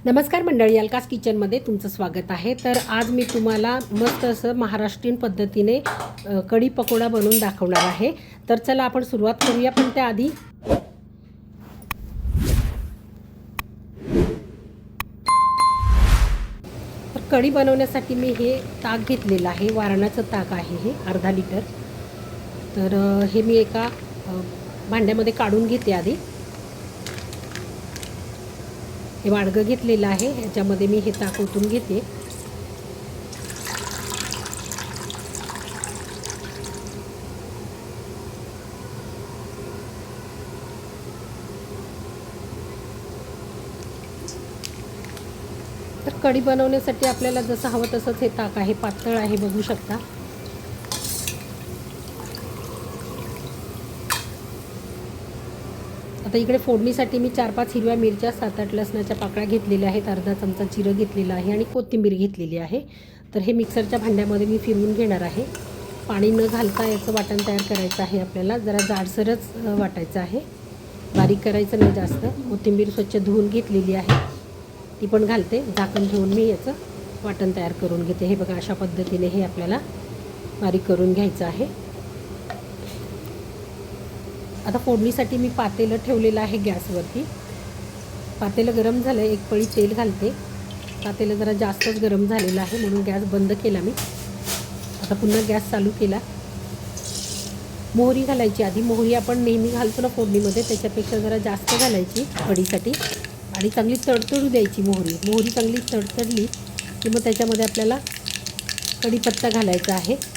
नमस्कार मंडळी, अलकास किचनमध्ये तुमचं स्वागत आहे। तर आज मी तुम्हाला मस्त असं महाराष्ट्रीयन पद्धतीने कढी पकोडा बनवून दाखवणार आहे। तर चला आपण सुरुवात करूया, पण त्याआधी कढी बनवण्यासाठी मी हे ताक घेतलेलं आहे, वारणाचं ताक आहे हे अर्धा लिटर। तर हे मी एका भांड्यामध्ये काढून घेते आधी। हे वाडगं घेतलेलं आहे, ह्याच्यामध्ये मी हे ताक ओतून घेते। तर कढी बनवण्यासाठी आपल्याला जसं हवं तसंच हे ताक आहे, पातळ आहे बघू शकता। आता इकडे फोडणीसाठी मी 4-5 हिरव्या मिरच्या, 7-8 लसणाच्या पाकळ्या घेतलेल्या आहेत, अर्धा चमचा जिरं घेतलेलं आहे आणि कोथिंबीर घेतलेली आहे। तर हे मिक्सरच्या भांड्यामध्ये मी फिरवून घेणार आहे। पाणी न घालता याचं वाटण तयार करायचं आहे आपल्याला, जरा जाडसरच वाटायचं आहे, बारीक करायचं नाही जास्त। कोथिंबीर स्वच्छ धुवून घेतलेली आहे, ती पण घालते। झाकण घेऊन मी याचं वाटण तयार करून घेते। हे बघा, अशा पद्धतीने हे आपल्याला बारीक करून घ्यायचं आहे। आता फोडणीसाठी मी पातेलं ठेवलेलं आहे गॅसवरती। पातेलं गरम झालं, एक पळी तेल घालते। पातेलं जरा जास्तच गरम झालेलं आहे म्हणून गॅस बंद केला मी। आता पुन्हा गॅस चालू केला। मोहरी घालायची आधी। मोहरी आपण नेहमी घालतो ना फोडणीमध्ये, त्याच्यापेक्षा जरा जास्त घालायची कढीसाठी आणि चांगली तडतडू द्यायची मोहरी। मोहरी चांगली तडतडली की मग त्याच्यामध्ये आपल्याला कढीपत्ता घालायचा आहे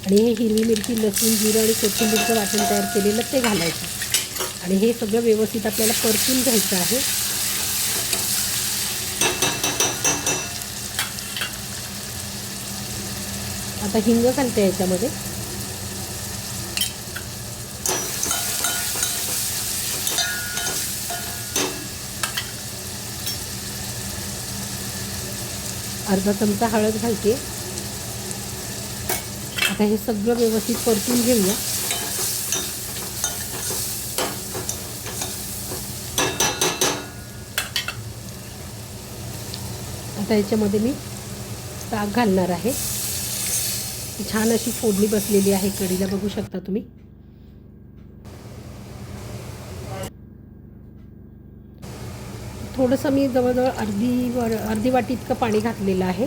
आणि हे हिरवी मिरची, लसूण, जिरं आणि कोथिंबीरचं वाटण तयार केलेलं ते घालायचं आणि हे सगळं व्यवस्थित आपल्याला परतून घ्यायचं आहे। आता हिंग घालते याच्यामध्ये। अर्धा चमचा हळद घालते। आता हे सगळं व्यवस्थित परतून घेऊया। आता याच्यामध्ये मी ताक घालणार आहे। छान अशी फोडणी बसलेली आहे कढीला, बघू शकता तुम्ही। थोडंसं मी जवळजवळ अर्धी वाटी इतकं पाणी घातलेलं आहे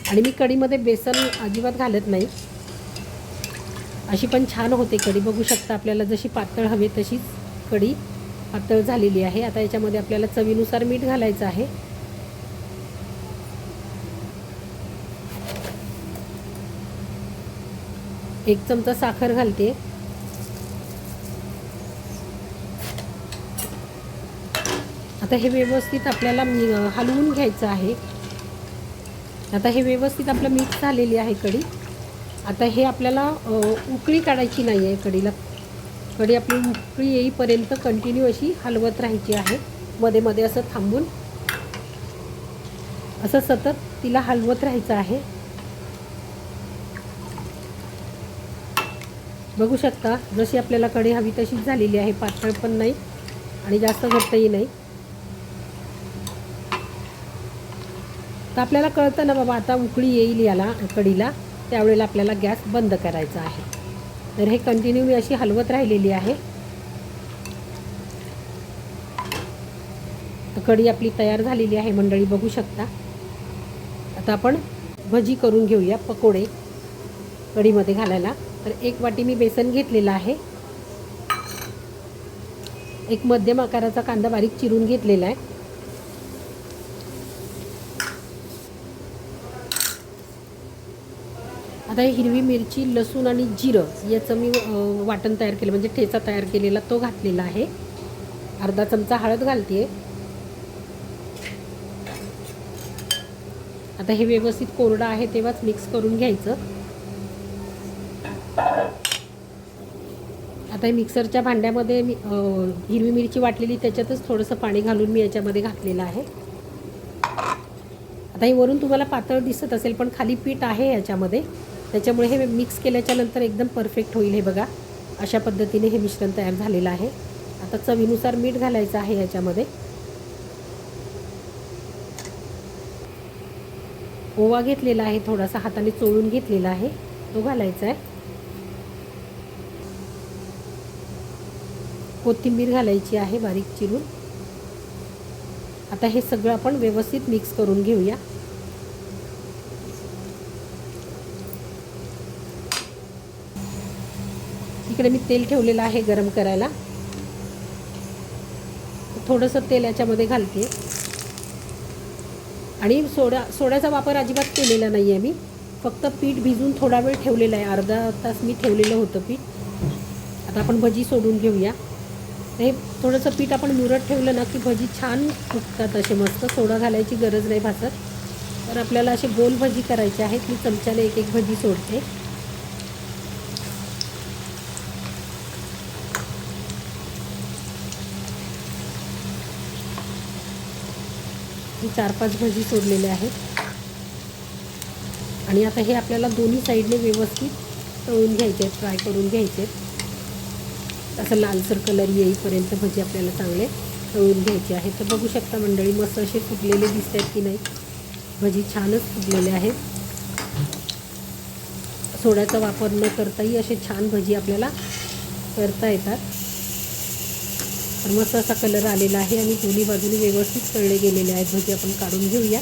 आणि मी कढीमध्ये बेसन अजिबात घालत नाही। अशी पण छान होते कढी, बघू शकता। आपल्याला जशी पातळ हवी तशीच कढी पातळ झालेली आहे। आता याच्यामध्ये आपल्याला चवीनुसार मीठ घालायचं आहे। एक चमचा साखर घालते। आता हे व्यवस्थित आपल्याला हलवून घ्यायचं आहे। आता हे व्यवस्थित आपलं मिक्स झालेली आहे कढी। आता हे आपल्याला उकळी काढायची नाही आहे कढीला। कढी आपली उकळी येईपर्यंत कंटिन्यू अशी हलवत राहायची आहे, मध्ये मध्ये असं थांबून असं सतत तिला हलवत राहायचं आहे। बघू शकता, जशी आपल्याला कढी हवी तशीच झालेली आहे, पातळ पण नाही आणि जास्त घट्टही नाही। तर आपल्याला कळतं ना बाबा आता उकळी येईल याला कढीला, त्यावेळेला आपल्याला गॅस बंद करायचा आहे। तर हे कंटिन्यू मी अशी हलवत राहिलेली आहे। तर कढी आपली तयार झालेली आहे मंडळी, बघू शकता। आता आपण भजी करून घेऊया, पकोडे कढीमध्ये घालायला। तर एक वाटी मी बेसन घेतलेलं आहे। एक मध्यम आकाराचा कांदा बारीक चिरून घेतलेला आहे। आता हे हिरवी मिरची, लसूण आणि जिरं याचं मी वाटण तयार केलं, म्हणजे ठेचा तयार केलेला तो घातलेला आहे। अर्धा चमचा हळद घालते। आता हे व्यवस्थित कोरडं आहे तेव्हाच मिक्स करून घ्यायचं। आता हे मिक्सरच्या भांड्यामध्ये मी हिरवी मिरची वाटलेली त्याच्यातच थोडंसं पाणी घालून मी याच्यामध्ये घातलेलं आहे। आता हे वरून तुम्हाला पातळ दिसत असेल, पण खाली पीठ आहे याच्यामध्ये, त्याच्यामुळे हे मिक्स केल्याच्या नंतर एकदम परफेक्ट होईल। हे बघा, अशा पद्धतीने हे मिश्रण तयार झालेलं आहे। आता चवीनुसार मीठ घालायचं आहे याच्यामध्ये. ओवा घेतलेला आहे, थोडासा हाताने चोळून घेतलेला आहे, तो घालायचा आहे. कोथिंबीर घालायची आहे बारीक चिरून. आता हे सगळं आपण व्यवस्थित मिक्स करून घेऊया. इकडे मी तेल ठेवलेलं आहे गरम करायला. थोडंसं तेल याच्यामध्ये घालते आणि सोड्याचा वापर अजिबात केलेला नाही आहे मी. फक्त पीठ भिजून थोडा वेळ ठेवलेला आहे, अर्धा तास मी ठेवलेलं होतं पीठ. आता आपण भजी सोडून घेऊया. हे थोडंसं पीठ आपण मुरत ठेवलं ना की भजी छान फुगतात असे मस्त. सोडा घालायची गरज नाही भासत. तर आपल्याला असे गोल भजी करायचे आहेत. मी चमच्याने एक एक भजी सोडते. मी 4-5 भजी सोडलेले आहेत आणि आता हे आपल्याला दोन्ही साईडने व्यवस्थित तळून घ्यायचे आहेत, फ्राय करून घ्यायचे आहेत. असं लालसर कलर येईपर्यंत भजी आपल्याला चांगले तळून घ्यायचे आहेत. तर बघू शकता मंडळी, मस्त असे फुगलेले दिसत आहेत की नाही. भजी छानच फुगलेले आहेत. सोड्याचा वापर न करताही असे छान भजी आपल्याला करता येतात. तर मस्त असा कलर आलेला आहे आणि दोन्ही बाजूने व्यवस्थित तळले गेलेले आहेत भजी. आपण काढून घेऊया.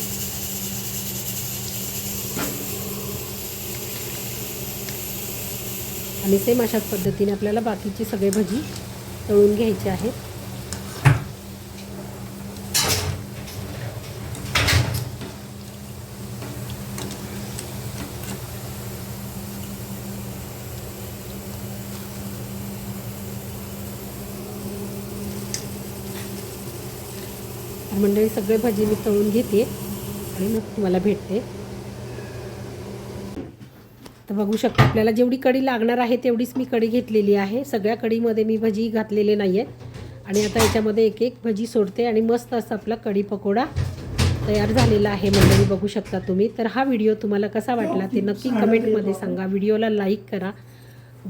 आणि सेम अशाच पद्धतीने आपल्याला बाकीची सगळे भजी तळून घ्यायचे आहेत. मंडळी सगळे भजी मी तळून घेते आणि मग तुम्हाला भेटते. तर बघू शकता आपल्याला जेवढी कढी लागणार आहे तेवढीच मी कढी घेतलेली आहे. सगळ्या कढीमध्ये मी भजी घातलेले नाही आहेत. आणि आता याच्यामध्ये एक एक भजी सोडते आणि मस्त असं आपला कढी पकोडा तयार झालेला आहे मंडळी, बघू शकता तुम्ही. तर हा व्हिडिओ तुम्हाला कसा वाटला ते नक्की कमेंटमध्ये सांगा. व्हिडिओला लाईक करा.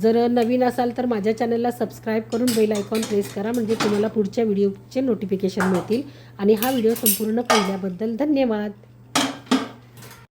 जर नवीन असाल तर माझ्या चॅनलला सबस्क्राईब करून बेल आयकॉन प्रेस करा, म्हणजे तुम्हाला पुढच्या व्हिडिओचे नोटिफिकेशन मिळतील. आणि हा व्हिडिओ संपूर्ण पाहिल्याबद्दल धन्यवाद.